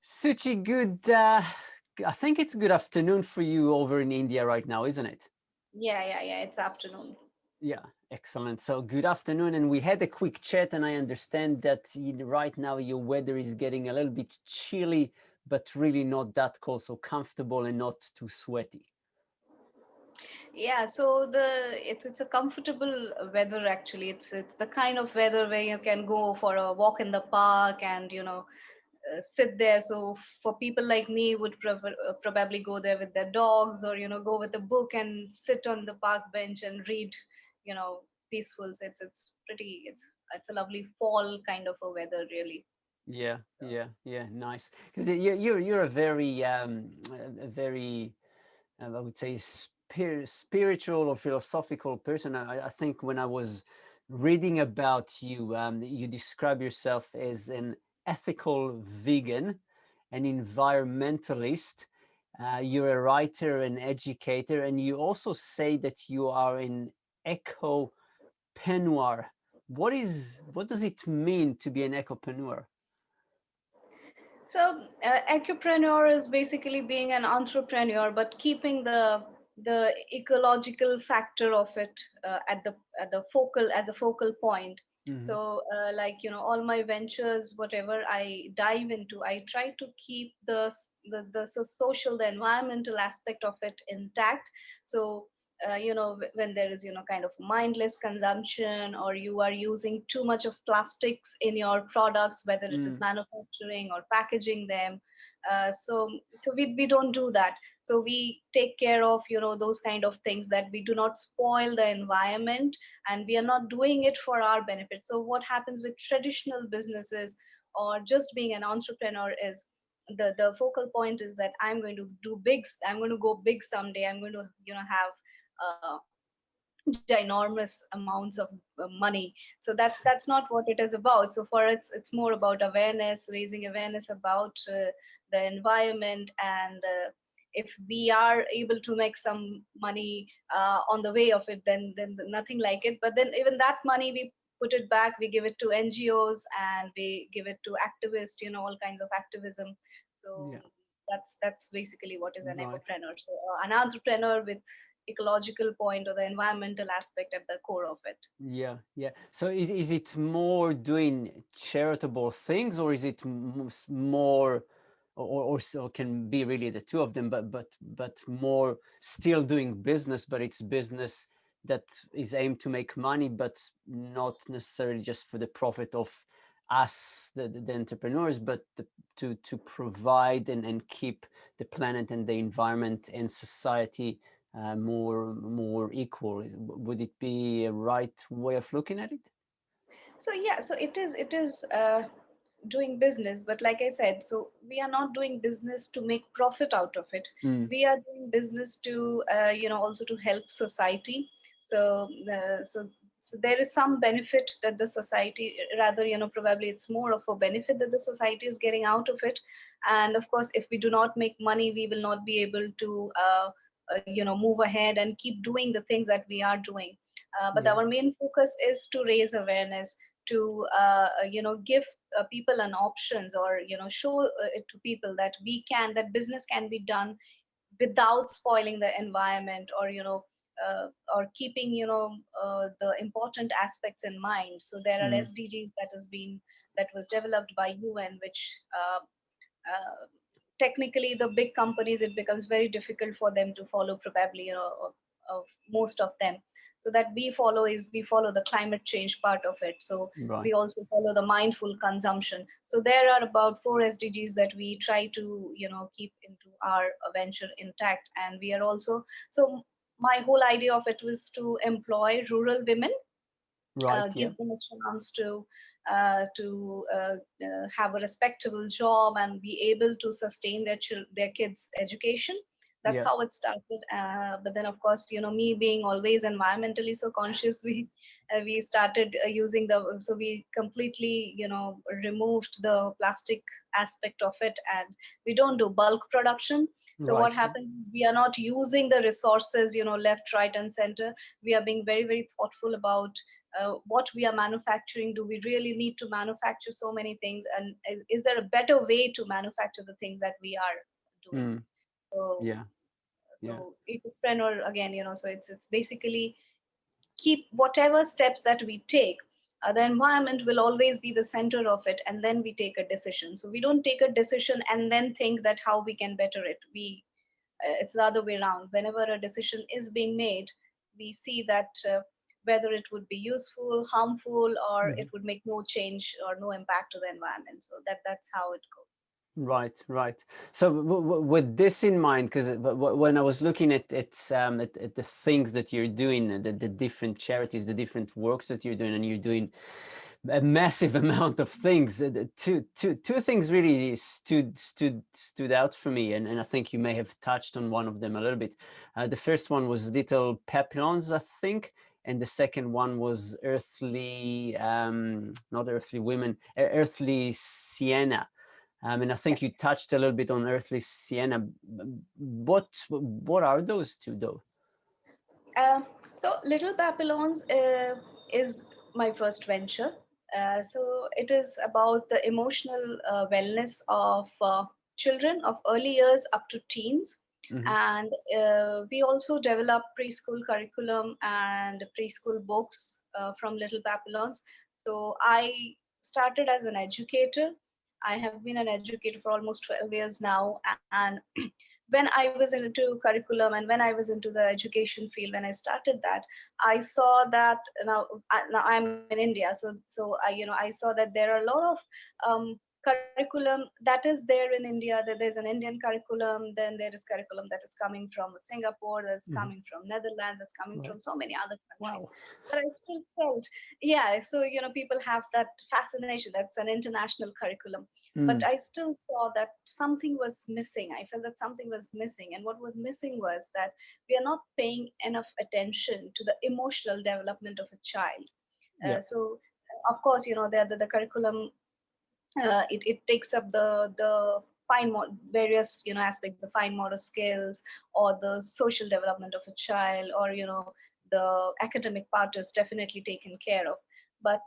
Suchi, I think it's good afternoon for you over in India right now, isn't it? Yeah. It's afternoon. Yeah, excellent. So good afternoon. And we had a quick chat, and I understand that right now your weather is getting a little bit chilly, but really not that cold, so comfortable and not too sweaty. Yeah, so it's a comfortable weather actually. It's the kind of weather where you can go for a walk in the park and sit there. So for people like me, would probably go there with their dogs or go with a book and sit on the park bench and read, peaceful. So it's a lovely fall kind of a weather really. Yeah, So yeah, nice. Because you're a very I would say spiritual or philosophical person. I think when I was reading about you, you describe yourself as an ethical vegan, an environmentalist. You're a writer and educator, and you also say that you are an eco-penuar. What does it mean to be an eco-penuar? entrepreneur is basically being an entrepreneur, but keeping the ecological factor of it at the focal as a focal point. Hmm. So, all my ventures, whatever I dive into, I try to keep the social, the environmental aspect of it intact. So, when there is kind of mindless consumption, or you are using too much of plastics in your products, whether it is Mm, manufacturing or packaging them. So we don't do that. So we take care of those kind of things, that we do not spoil the environment, and we are not doing it for our benefit. So what happens with traditional businesses, or just being an entrepreneur, is the focal point is that I'm going to go big someday. I'm going to have uh, ginormous amounts of money. So that's not what it is about. So for it's more about awareness, raising awareness about the environment. And if we are able to make some money on the way of it, then nothing like it. But then even that money, we put it back, we give it to NGOs, and we give it to activists, all kinds of activism. So yeah, that's basically what is an right. ecopreneur. So an entrepreneur with ecological point or the environmental aspect at the core of it. Yeah, yeah. So is it more doing charitable things, or is it more, or so can be really the two of them, but more still doing business, but it's business that is aimed to make money, but not necessarily just for the profit of us, the entrepreneurs, but to provide and keep the planet and the environment and society more equal. Would it be a right way of looking at it? So yeah, so it is doing business, but like I said, so we are not doing business to make profit out of it. Mm, We are doing business to also to help society. So so there is some benefit that the society, rather, probably it's more of a benefit that the society is getting out of it. And of course, if we do not make money, we will not be able to move ahead and keep doing the things that we are doing. But yeah, our main focus is to raise awareness, to give people an options, or show it to people that that business can be done without spoiling the environment, or uh, or keeping the important aspects in mind. So there are mm, SDGs that was developed by UN, which uh, technically the big companies, it becomes very difficult for them to follow, probably, of most of them. So that we follow the climate change part of it. So right. we also follow the mindful consumption. So there are about 4 SDGs that we try to keep into our venture intact. And we are also, so my whole idea of it was to employ rural women, Right, yeah, give them a chance to have a respectable job and be able to sustain their kids' education. That's yeah, how it started. But then, of course, me being always environmentally so conscious, we started using so we completely removed the plastic aspect of it, and we don't do bulk production. So right, what yeah, happens is we are not using the resources left, right, and center. We are being very, very thoughtful about what we are manufacturing. Do we really need to manufacture so many things, and is there a better way to manufacture the things that we are doing? Mm. So Yeah. Yeah. eco-preneur again, so it's basically keep whatever steps that we take, the environment will always be the center of it, and then we take a decision. So we don't take a decision and then think that how we can better it. It's the other way around. Whenever a decision is being made, we see that whether it would be useful, harmful, or it Mhm. would make no change or no impact to the environment. So that's how it goes. Right, right. So with this in mind, because when I was looking at the things that you're doing, the different charities, the different works that you're doing, and you're doing a massive amount of things, two things really stood out for me, and I think you may have touched on one of them a little bit. The first one was little Papillons, I think, and the second one was earthly, not earthly women, earthly sienna. And I think you touched a little bit on earthly sienna. What are those two though? Uh, so Little Papillons is my first venture. So it is about the emotional wellness of children of early years up to teens. Mm-hmm. And we also develop preschool curriculum and preschool books from Little Papillons. So I started as an educator. I have been an educator for almost 12 years now. And when I was into curriculum and when I was into the education field, when I started that, I saw that now I'm in India, so I saw that there are a lot of curriculum that is there in India. That there's an Indian curriculum, then there is curriculum that is coming from Singapore, that's Mm-hmm. coming from Netherlands, that's coming Right. from so many other countries. Wow. But I still felt, yeah. So people have that fascination. That's an international curriculum, but Mm. I still saw that something was missing. I felt that something was missing. And what was missing was that we are not paying enough attention to the emotional development of a child. Yeah. So, of course, the curriculum, it takes up the various aspects, the fine motor skills, or the social development of a child, or the academic part is definitely taken care of. But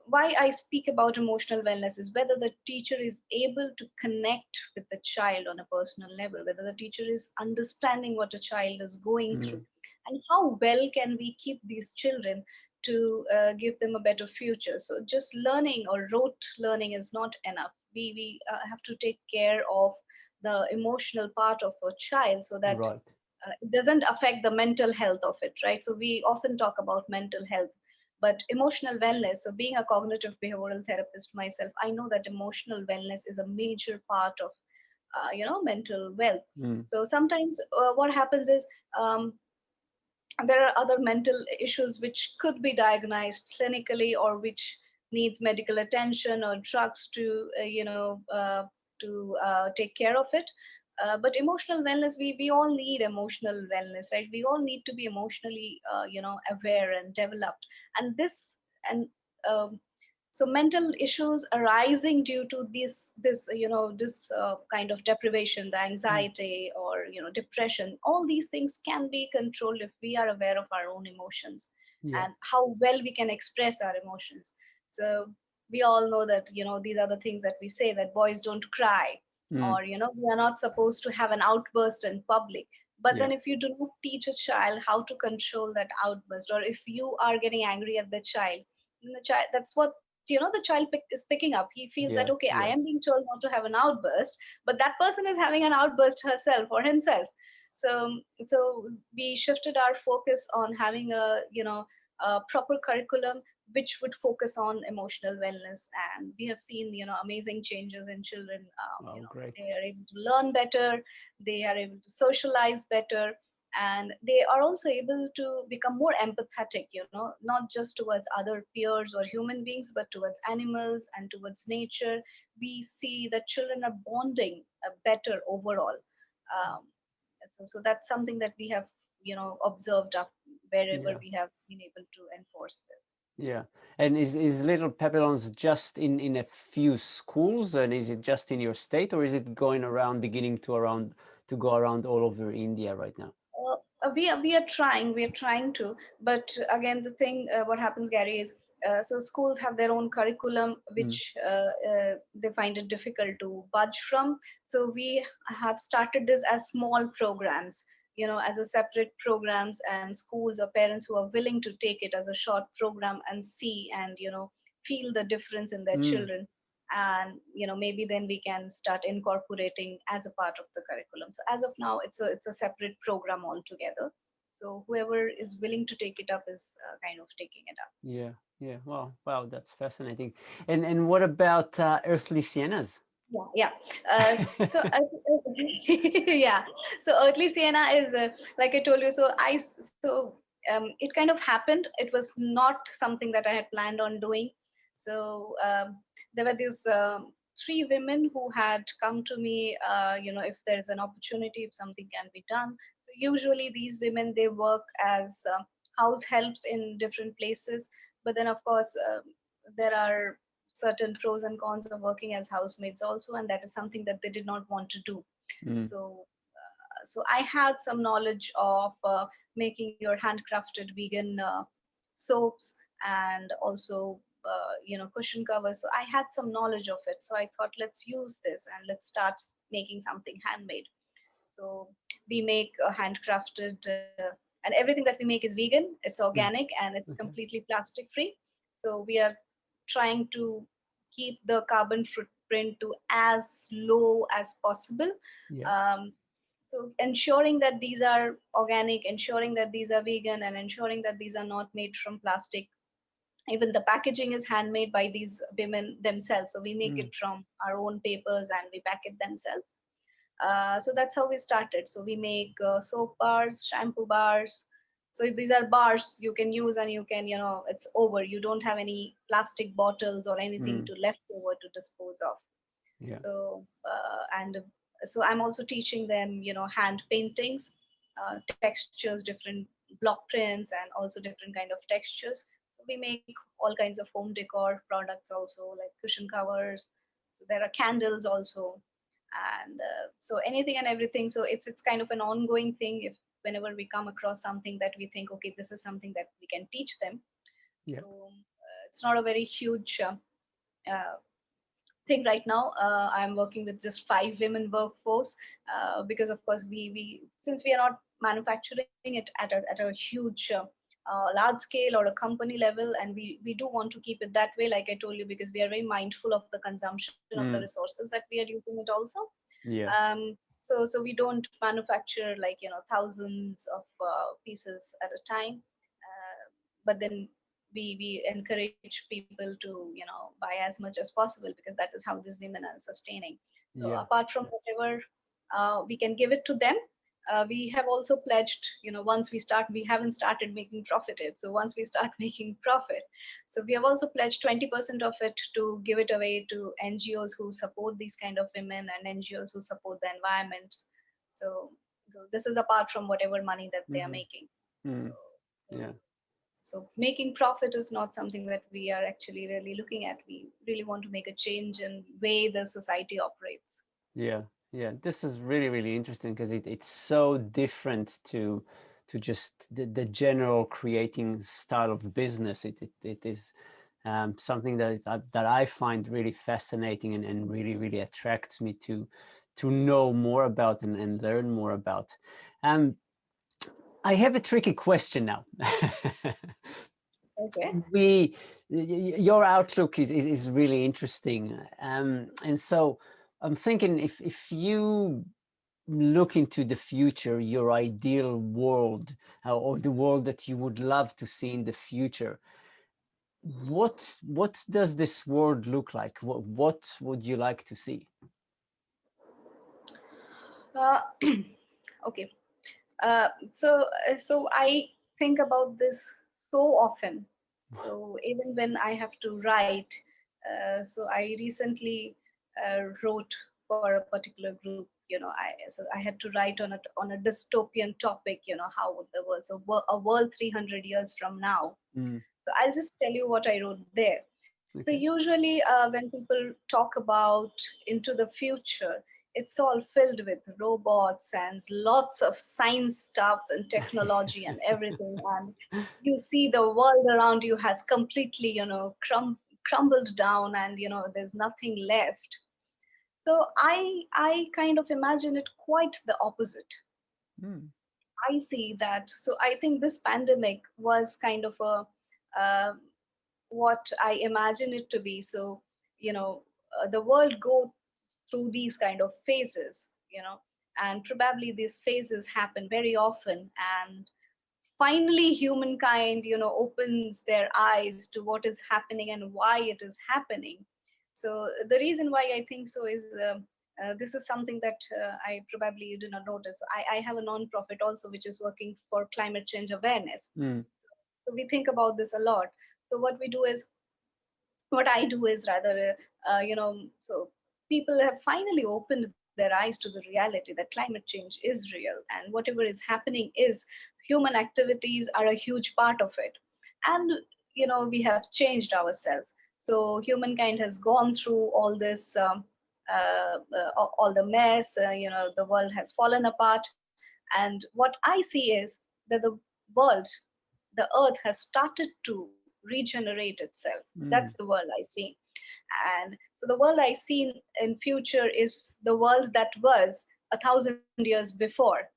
why I speak about emotional wellness is whether the teacher is able to connect with the child on a personal level, whether the teacher is understanding what a child is going through, Mm. and how well can we keep these children to give them a better future. So just learning or rote learning is not enough. We have to take care of the emotional part of a child, so that Right. it doesn't affect the mental health of it, right? So we often talk about mental health, but emotional wellness, so being a cognitive behavioral therapist myself, I know that emotional wellness is a major part of mental wealth. Mm. So sometimes what happens is, um, there are other mental issues which could be diagnosed clinically, or which needs medical attention or drugs to take care of it. But emotional wellness, we all need emotional wellness, right? We all need to be emotionally aware and developed. And this and so mental issues arising due to this kind of deprivation, the Mm. anxiety, or depression, all these things can be controlled if we are aware of our own emotions Yeah. and how well we can express our emotions. So we all know that these are the things that we say, that boys don't cry, Mm. or we are not supposed to have an outburst in public. But Yeah. then if you do not teach a child how to control that outburst, or if you are getting angry at the child, then the child, that's what the child is picking up. He feels that, Yeah. okay, I am Yeah. being told not to have an outburst, but that person is having an outburst herself or himself. So we shifted our focus on having a proper curriculum which would focus on emotional wellness, and we have seen amazing changes in children. Oh, great. They are able to learn better, they are able to socialize better, and they are also able to become more empathetic, not just towards other peers or human beings, but towards animals and towards nature. We see that children are bonding better overall. Um, so, so that's something that we have observed wherever Yeah. we have been able to enforce this. Yeah. And is Little Papillons just in a few schools, and is it just in your state, or is it going around, beginning to go around all over India right now? we are trying to, but again the thing, what happens, Gary, is so schools have their own curriculum Mm, which they find it difficult to budge from. So we have started this as small programs, as a separate programs, and schools or parents who are willing to take it as a short program and see and feel the difference in their mm, children. And maybe then we can start incorporating as a part of the curriculum. So as of now, it's a separate program altogether. So whoever is willing to take it up is kind of taking it up. yeah, yeah. Well, wow, that's fascinating. And what about earthly siennas? Yeah, yeah. So yeah. So earthly sienna is like I told you. It kind of happened. It was not something that I had planned on doing. So there were these three women who had come to me. If there's an opportunity, if something can be done. So usually these women, they work as house helps in different places. But then of course there are certain pros and cons of working as housemaids also, and that is something that they did not want to do. Mm, So I had some knowledge of making your handcrafted vegan soaps, and also cushion covers. So I had some knowledge of it, so I thought, let's use this and let's start making something handmade. So we make a handcrafted and everything that we make is vegan, it's mm, organic, and it's okay. completely plastic free. So we are trying to keep the carbon footprint to as low as possible. Yeah. Um, so ensuring that these are organic, ensuring that these are vegan, and ensuring that these are not made from plastic. Even the packaging is handmade by these women themselves, so we make Mm, it from our own papers and we pack it themselves. So that's how we started. So we make soap bars, shampoo bars. So these are bars you can use, and you can, it's over. You don't have any plastic bottles or anything mm, to left over to dispose of. yeah. And so I'm also teaching them, hand paintings, textures, different block prints, and also different kind of textures. So we make all kinds of home decor products also, like cushion covers. So there are candles also, and so anything and everything. So it's kind of an ongoing thing. If whenever we come across something that we think, okay, this is something that we can teach them. Yeah. So it's not a very huge uh, thing right now. I'm working with just 5 women workforce, because of course we since we are not manufacturing it at a huge large scale or a company level, and we do want to keep it that way, like I told you, because we are very mindful of the consumption of the Mm, resources that we are using it also. yeah. So we don't manufacture, like, thousands of pieces at a time. But then we encourage people to buy as much as possible, because that is how these women are sustaining. So Yeah. apart from whatever we can give it to them, we have also pledged, once we start, we haven't started making profit yet, so once we start making profit, so we have also pledged 20% of it to give it away to NGOs who support these kind of women, and NGOs who support the environment. So this is apart from whatever money that they are Mm-hmm. making. So, Mm, so yeah. so making profit is not something that we are actually really looking at. We really want to make a change in way the society operates. Yeah. Yeah. This is really, really interesting because it's so different to just the general creating style of business. It is something that I find really fascinating and really, really attracts me to know more about and learn more about. Um, I have a tricky question now. Okay. we Your outlook is really interesting, and so I'm thinking, if you look into the future, your ideal world, or the world that you would love to see in the future, what does this world look like? What would you like to see? Uh, okay. So I think about this so often. So even when I have to write, so I recently wrote for a particular group. I had to write on a dystopian topic. How would the world, so a world 300 years from now. Mm, So I'll just tell you what I wrote there. So okay. usually when people talk about into the future, it's all filled with robots and lots of science stuffs and technology and everything, and you see the world around you has completely, crumbled down, and there's nothing left. So I kind of imagine it quite the opposite. Mm, I see that. So I think this pandemic was kind of a uh, what I imagine it to be. So, the world goes through these kind of phases, and probably these phases happen very often. And finally, humankind, opens their eyes to what is happening and why it is happening. So the reason why I think so is this is something that I probably you do not notice. I have a non-profit also which is working for climate change awareness. mm, So we think about this a lot. So what I do is rather, so people have finally opened their eyes to the reality that climate change is real, and whatever is happening is human activities are a huge part of it. And, we have changed ourselves. So humankind has gone through all this, all the mess, the world has fallen apart. And what I see is that the world, the earth has started to regenerate itself. That's the mm, world I see. And so the world I see in future is the world that was 1,000 years before,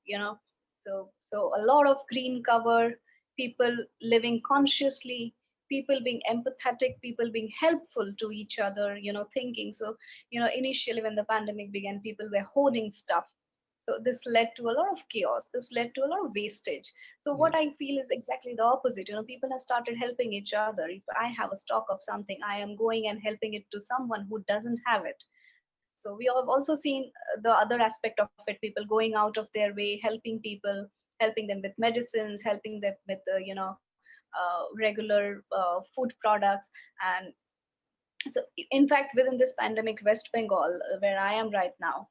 so a lot of green cover, people living consciously, people being empathetic, people being helpful to each other, thinking. So, initially when the pandemic began, people were hoarding stuff. So this led to a lot of chaos, this led to a lot of wastage. So yeah, what I feel is exactly the opposite. People have started helping each other. If I have a stock of something, I am going and helping it to someone who doesn't have it. So we have also seen the other aspect of it, people going out of their way, helping people, helping them with medicines, helping them with regular food products. And so in fact, within this pandemic, West Bengal, where I am right now,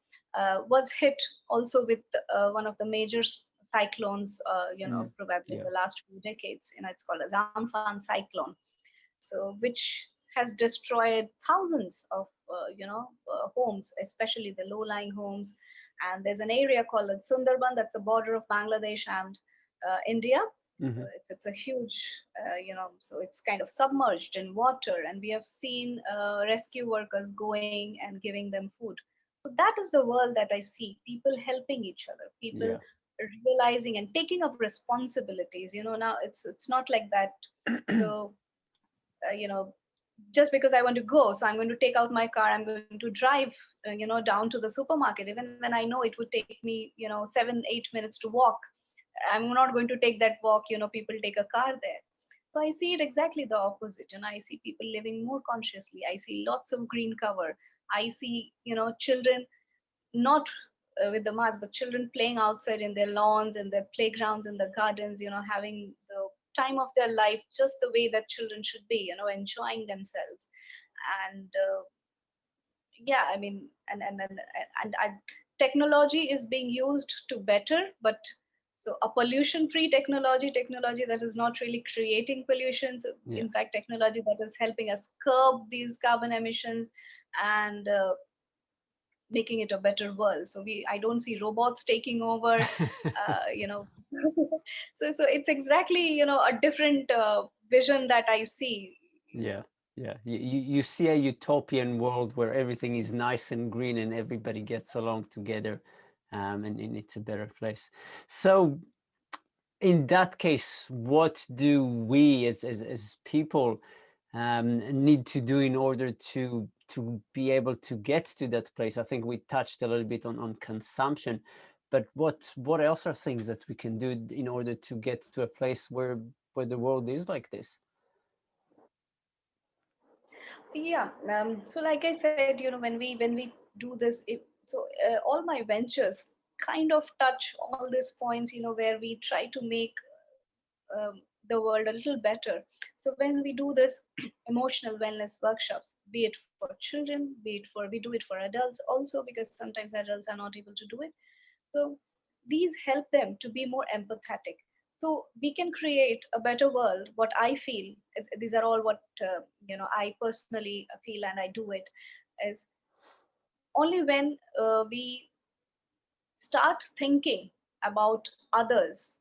was hit also with one of the major cyclones, mm, probably in yeah, the last few decades. It's called as Amphan cyclone, so which has destroyed thousands of homes, especially the low-lying homes. And there's an area called Sundarban, that's the border of Bangladesh and India. So hmm, it's a huge, so it's kind of submerged in water, and we have seen rescue workers going and giving them food. So that is the world that I see, people helping each other, people yeah, realizing and taking up responsibilities. Now it's not like that. So just because I want to go, so I'm going to take out my car, I'm going to drive, down to the supermarket, even when I know it would take me, 7-8 minutes to walk. I'm not going to take that walk. People take a car there. So I see it exactly the opposite. I see people living more consciously. I see lots of green cover. I see, children not with the mask, but children playing outside in their lawns, in their playgrounds, in the gardens, having the time of their life just the way that children should be, enjoying themselves. And yeah, I mean, and technology is being used to better, but so a pollution-free technology that is not really creating pollution. So yeah. in fact, technology that is helping us curb these carbon emissions and making it a better world. So I don't see robots taking over, you know. So it's exactly, a different vision that I see. Yeah, yeah. You see a utopian world where everything is nice and green and everybody gets along together, and it's a better place. So, in that case, what do we as people need to do in order to be able to get to that place? I think we touched a little bit on consumption, but what else are things that we can do in order to get to a place where the world is like this? Yeah. So like I said, when we do this, all my ventures kind of touch all these points, where we try to make the world a little better. So when we do this emotional wellness workshops, be it for children, we do it for adults also, because sometimes adults are not able to do it. So these help them to be more empathetic. So we can create a better world. What I feel, these are all what I personally feel, and I do it, is only when we start thinking about others,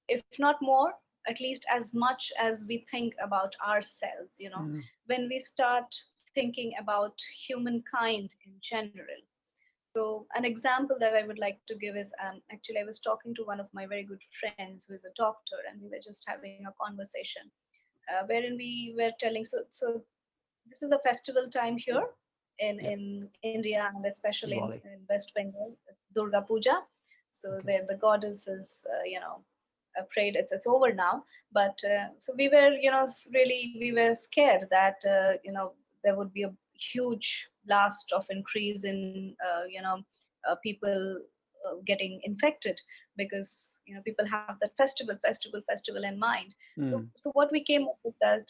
if not more, at least as much as we think about ourselves, Mm. when we start thinking about humankind in general. So an example that I would like to give is, actually I was talking to one of my very good friends who is a doctor, and we were just having a conversation wherein we were telling, so this is a festival time here Yeah. in India, and especially Wally. in West Bengal. It's Durga Puja, so Okay. where the goddess is, prayed. It's over now, but so we were, really we were scared that there would be a huge blast of increase in people getting infected, because people have that festival in mind. So Mm. so what we came up with that,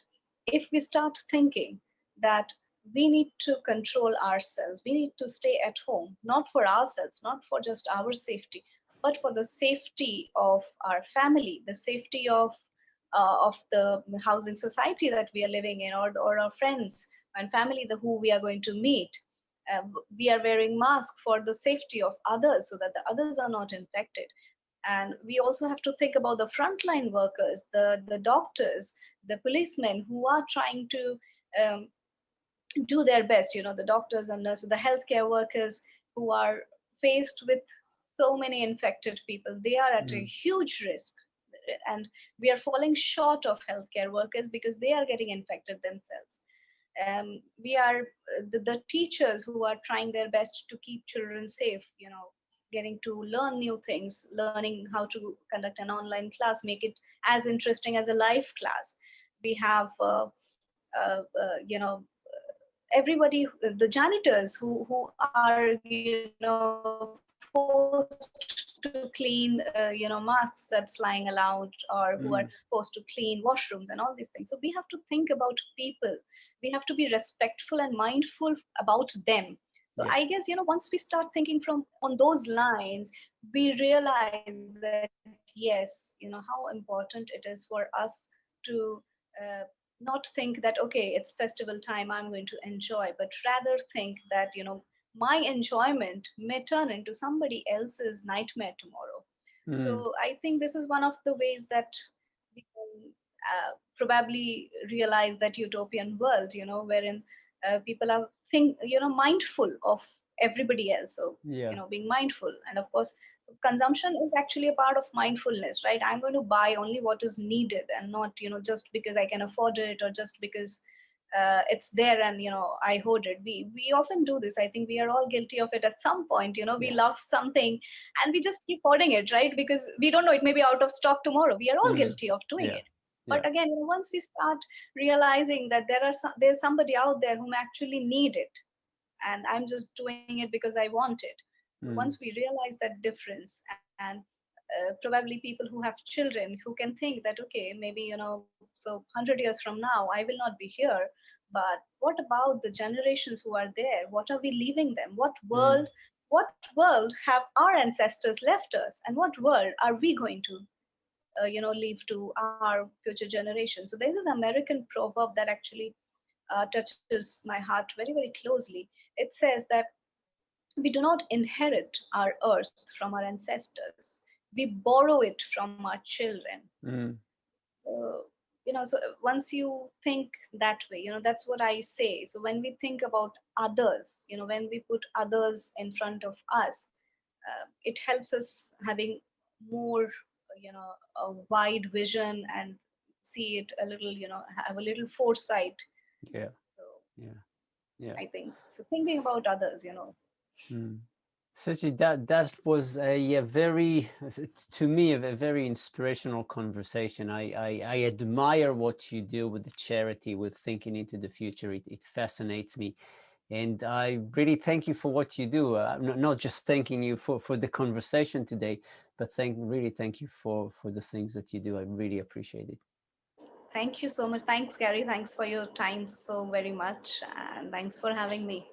if we start thinking that we need to control ourselves, we need to stay at home, not for ourselves, not for just our safety, but for the safety of our family, the safety of the housing society that we are living in, or our friends and family, the who we are going to meet. uh, we are wearing masks for the safety of others, so that the others are not infected. And we also have to think about the frontline workers, the doctors, the policemen who are trying to um, do their best, the doctors and nurses, the healthcare workers who are faced with so many infected people. They are at a Mm. huge risk, and we are falling short of healthcare workers because they are getting infected themselves. We are the teachers who are trying their best to keep children safe, getting to learn new things, learning how to conduct an online class, make it as interesting as a live class. We have everybody, the janitors who are forced to clean masks that's lying allowed, or who are supposed to clean washrooms and all Mm. these things. So we have to think about people, we have to be respectful and mindful about them. So I guess, once we start Yeah. thinking from on those lines, we realize that yes, how important it is for us to not think that okay, it's festival time, I'm going to enjoy, but rather think that my enjoyment may turn into somebody else's nightmare tomorrow. So I think this Mm. is one of the ways that we can probably realize that utopian world, wherein people are mindful of everybody else. So Yeah. being mindful, and of course, so consumption is actually a part of mindfulness, right? I'm going to buy only what is needed, and not just because I can afford it, or just because it's there and I hoard it. We often do this. I think we are all guilty of it at some point. We Yeah. love something and we just keep hoarding it, right? Because we don't know, it may be out of stock tomorrow. We are all Mm. guilty of doing Yeah. it. Yeah. But again, once we start realizing that there's somebody out there whom actually need it, and I'm just doing it because I want it. So once Mm. we realize that difference, and probably people who have children who can think that okay, maybe so 100 years from now I will not be here, but what about the generations who are there? What are we leaving them? Mm. What world have our ancestors left us, and what world are we going to leave to our future generations? So there's this American proverb that actually touches my heart very, very closely. It says that we do not inherit our earth from our ancestors, we borrow it from our children. Mm. So once you think that way, that's what I say. So when we think about others, when we put others in front of us, it helps us having more, a wide vision, and see it a little, have a little foresight. Yeah. So Yeah. Yeah. I think so, thinking about others. Mm. Suchi, that was a very, to me, a very inspirational conversation. I admire what you do with the charity, with thinking into the future. It fascinates me, and I really thank you for what you do. Not just thanking you for the conversation today, but really thank you for the things that you do. I really appreciate it. Thank you so much. Thanks, Gary. Thanks for your time so very much. And thanks for having me.